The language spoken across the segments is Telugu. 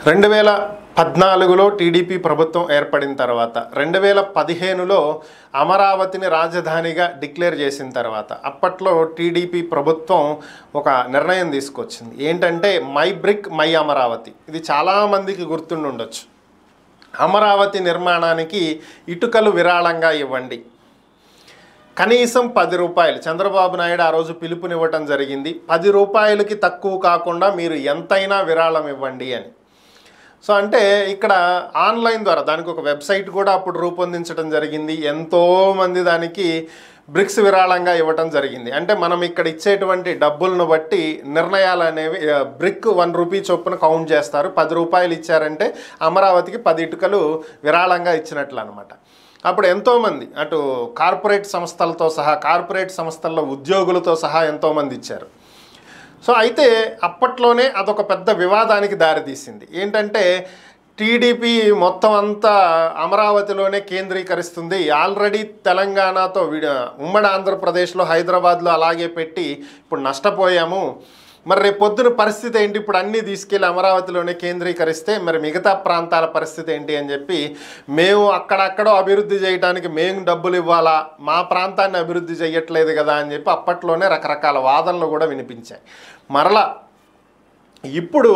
2014లో టీడీపీ ప్రభుత్వం ఏర్పడిన తర్వాత 2015లో అమరావతిని రాజధానిగా డిక్లేర్ చేసిన తర్వాత అప్పట్లో టీడీపీ ప్రభుత్వం ఒక నిర్ణయం తీసుకొచ్చింది. ఏంటంటే మై బ్రిక్ మై అమరావతి. ఇది చాలామందికి గుర్తుండొచ్చు. అమరావతి నిర్మాణానికి ఇటుకలు విరాళంగా ఇవ్వండి, కనీసం 10 రూపాయలు. చంద్రబాబు నాయుడు ఆ రోజు పిలుపునివ్వటం జరిగింది. 10 రూపాయలకి తక్కువ కాకుండా మీరు ఎంతైనా విరాళం ఇవ్వండి అని. సో అంటే ఇక్కడ ఆన్లైన్ ద్వారా దానికి ఒక వెబ్సైట్ కూడా అప్పుడు రూపొందించడం జరిగింది. ఎంతోమంది దానికి బ్రిక్స్ విరాళంగా ఇవ్వటం జరిగింది. అంటే మనం ఇక్కడ ఇచ్చేటువంటి డబ్బులను బట్టి నిర్ణయాలు అనేవి బ్రిక్ 1 రూపీ చొప్పున కౌంట్ చేస్తారు. 10 రూపాయలు ఇచ్చారంటే అమరావతికి 10 ఇటుకలు విరాళంగా ఇచ్చినట్లు అనమాట. అప్పుడు ఎంతోమంది అటు కార్పొరేట్ సంస్థలతో సహా, కార్పొరేట్ సంస్థల్లో ఉద్యోగులతో సహా ఎంతోమంది ఇచ్చారు. సో అయితే అప్పట్లోనే అదొక పెద్ద వివాదానికి దారితీసింది. ఏంటంటే టీడీపీ మొత్తం అంతా అమరావతిలోనే కేంద్రీకరిస్తుంది. ఆల్రెడీ తెలంగాణతో ఉమ్మడి ఆంధ్రప్రదేశ్లో హైదరాబాద్లో అలాగే పెట్టి ఇప్పుడు నష్టపోయాము. మరి రేపు పొద్దున పరిస్థితి ఏంటి? ఇప్పుడు అన్నీ తీసుకెళ్ళి అమరావతిలోనే కేంద్రీకరిస్తే మరి మిగతా ప్రాంతాల పరిస్థితి ఏంటి అని చెప్పి మేము అక్కడక్కడో అభివృద్ధి చేయడానికి మేము డబ్బులు ఇవ్వాలా, మా ప్రాంతాన్ని అభివృద్ధి చేయట్లేదు కదా అని చెప్పి అప్పట్లోనే రకరకాల వాదనలు కూడా వినిపించాయి. మరలా ఇప్పుడు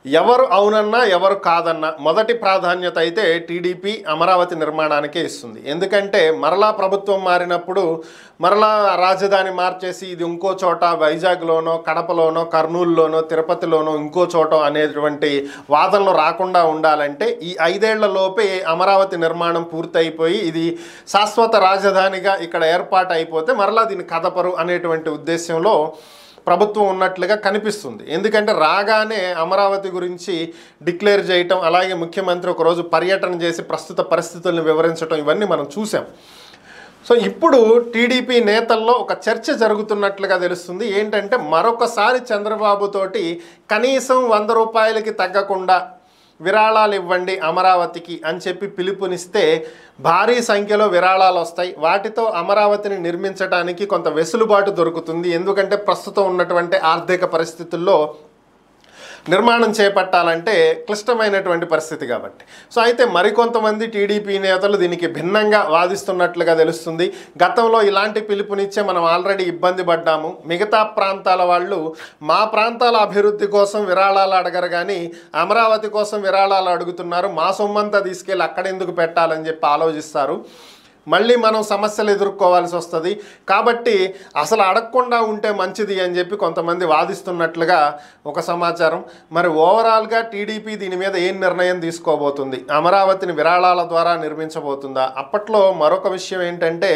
ఎవరు అవునన్నా ఎవరు కాదన్నా మొదటి ప్రాధాన్యత అయితే టీడీపీ అమరావతి నిర్మాణానికే ఇస్తుంది. ఎందుకంటే మరలా ప్రభుత్వం మారినప్పుడు మరలా రాజధాని మార్చేసి ఇది ఇంకో చోట వైజాగ్లోనో, కడపలోనో, కర్నూలులోనో, తిరుపతిలోనో ఇంకో చోట అనేటువంటి వాదనలు రాకుండా ఉండాలంటే ఈ 5 ఏళ్ల లోపే అమరావతి నిర్మాణం పూర్తయిపోయి ఇది శాశ్వత రాజధానిగా ఇక్కడ ఏర్పాటు అయిపోతే మరలా దీన్ని కదపరు అనేటువంటి ఉద్దేశంలో ప్రభుత్వం ఉన్నట్లుగా కనిపిస్తుంది. ఎందుకంటే రాగానే అమరావతి గురించి డిక్లేర్ చేయటం, అలాగే ముఖ్యమంత్రి ఒకరోజు పర్యటన చేసి ప్రస్తుత పరిస్థితులను వివరించడం ఇవన్నీ మనం చూసాం. సో ఇప్పుడు టీడీపీ నేతల్లో ఒక చర్చ జరుగుతున్నట్లుగా తెలుస్తుంది. ఏంటంటే మరొకసారి చంద్రబాబుతోటి కనీసం 100 రూపాయలకి తగ్గకుండా విరాళాలు ఇవ్వండి అమరావతికి అని చెప్పి పిలుపునిస్తే భారీ సంఖ్యలో విరాళాలు వస్తాయి. వాటితో అమరావతిని నిర్మించడానికి కొంత వెసులుబాటు దొరుకుతుంది. ఎందుకంటే ప్రస్తుతం ఉన్నటువంటి ఆర్థిక పరిస్థితుల్లో నిర్మాణం చేపట్టాలంటే క్లిష్టమైనటువంటి పరిస్థితి కాబట్టి. సో అయితే మరికొంతమంది టీడీపీ నేతలు దీనికి భిన్నంగా వాదిస్తున్నట్లుగా తెలుస్తుంది. గతంలో ఇలాంటి పిలుపునిచ్చే మనం ఆల్రెడీ ఇబ్బంది పడ్డాము, మిగతా ప్రాంతాల వాళ్ళు మా ప్రాంతాల అభివృద్ధి కోసం విరాళాలు అడగరు కానీ అమరావతి కోసం విరాళాలు అడుగుతున్నారు, మా సొమ్మంతా తీసుకెళ్ళి అక్కడెందుకు పెట్టాలని చెప్పి ఆలోచిస్తారు, మళ్ళీ మనం సమస్యలు ఎదుర్కోవాల్సి వస్తుంది, కాబట్టి అసలు అడగకుండా ఉంటే మంచిది అని చెప్పి కొంతమంది వాదిస్తున్నట్లుగా ఒక సమాచారం. మరి ఓవరాల్గా టీడీపీ దీని మీద ఏం నిర్ణయం తీసుకోబోతుంది? అమరావతిని విరాళాల ద్వారా నిర్మించబోతుందా? అప్పట్లో మరొక విషయం ఏంటంటే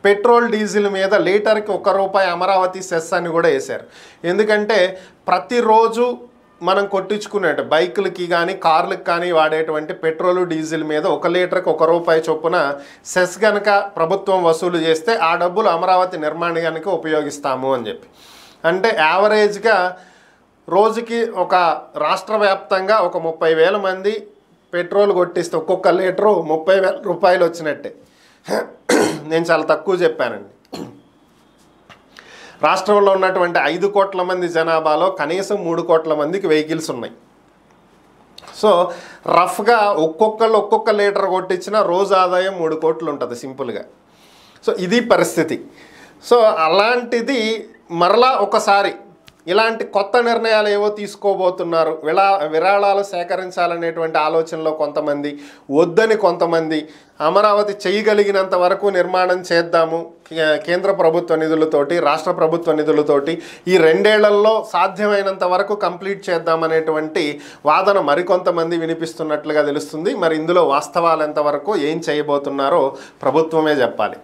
పెట్రోల్ డీజిల్ మీద లీటర్కి ₹1 అమరావతి సెస్ అని కూడా వేశారు. ఎందుకంటే ప్రతిరోజు మనం కొట్టించుకునే బైకులకి కానీ కార్లకు కానీ వాడేటువంటి పెట్రోలు డీజిల్ మీద 1 లీటర్కి ₹1 చొప్పున సెస్ కనుక ప్రభుత్వం వసూలు చేస్తే ఆ డబ్బులు అమరావతి నిర్మాణానికి ఉపయోగిస్తాము అని చెప్పి. అంటే యావరేజ్గా రోజుకి ఒక రాష్ట్ర వ్యాప్తంగా ఒక 30,000 మంది పెట్రోల్ కొట్టిస్తే ఒక్కొక్క లీటరు ₹30,000 వచ్చినట్టే. నేను చాలా తక్కువ చెప్పానండి. రాష్ట్రంలో ఉన్నటువంటి 5 కోట్ల మంది జనాభాలో కనీసం 3 కోట్ల మందికి వెహికల్స్ ఉన్నాయి. సో రఫ్గా ఒక్కొక్క లీటర్ కొట్టించిన రోజు ఆదాయం 3 కోట్లు ఉంటుంది సింపుల్గా. సో ఇది పరిస్థితి. సో అలాంటిది మరలా ఒకసారి ఇలాంటి కొత్త నిర్ణయాలు ఏవో తీసుకోబోతున్నారు. విరాళాలు సేకరించాలనేటువంటి ఆలోచనలో కొంతమంది, వద్దని కొంతమంది, అమరావతి చేయగలిగినంత వరకు నిర్మాణం చేద్దాము కేంద్ర ప్రభుత్వ నిధులతోటి, రాష్ట్ర ప్రభుత్వ నిధులతోటి, ఈ 2 ఏళ్లలో సాధ్యమైనంత వరకు కంప్లీట్ చేద్దామనేటువంటి వాదన మరికొంతమంది వినిపిస్తున్నట్లుగా తెలుస్తుంది. మరి ఇందులో వాస్తవాలు ఎంతవరకు ఏం చేయబోతున్నారో ప్రభుత్వమే చెప్పాలి.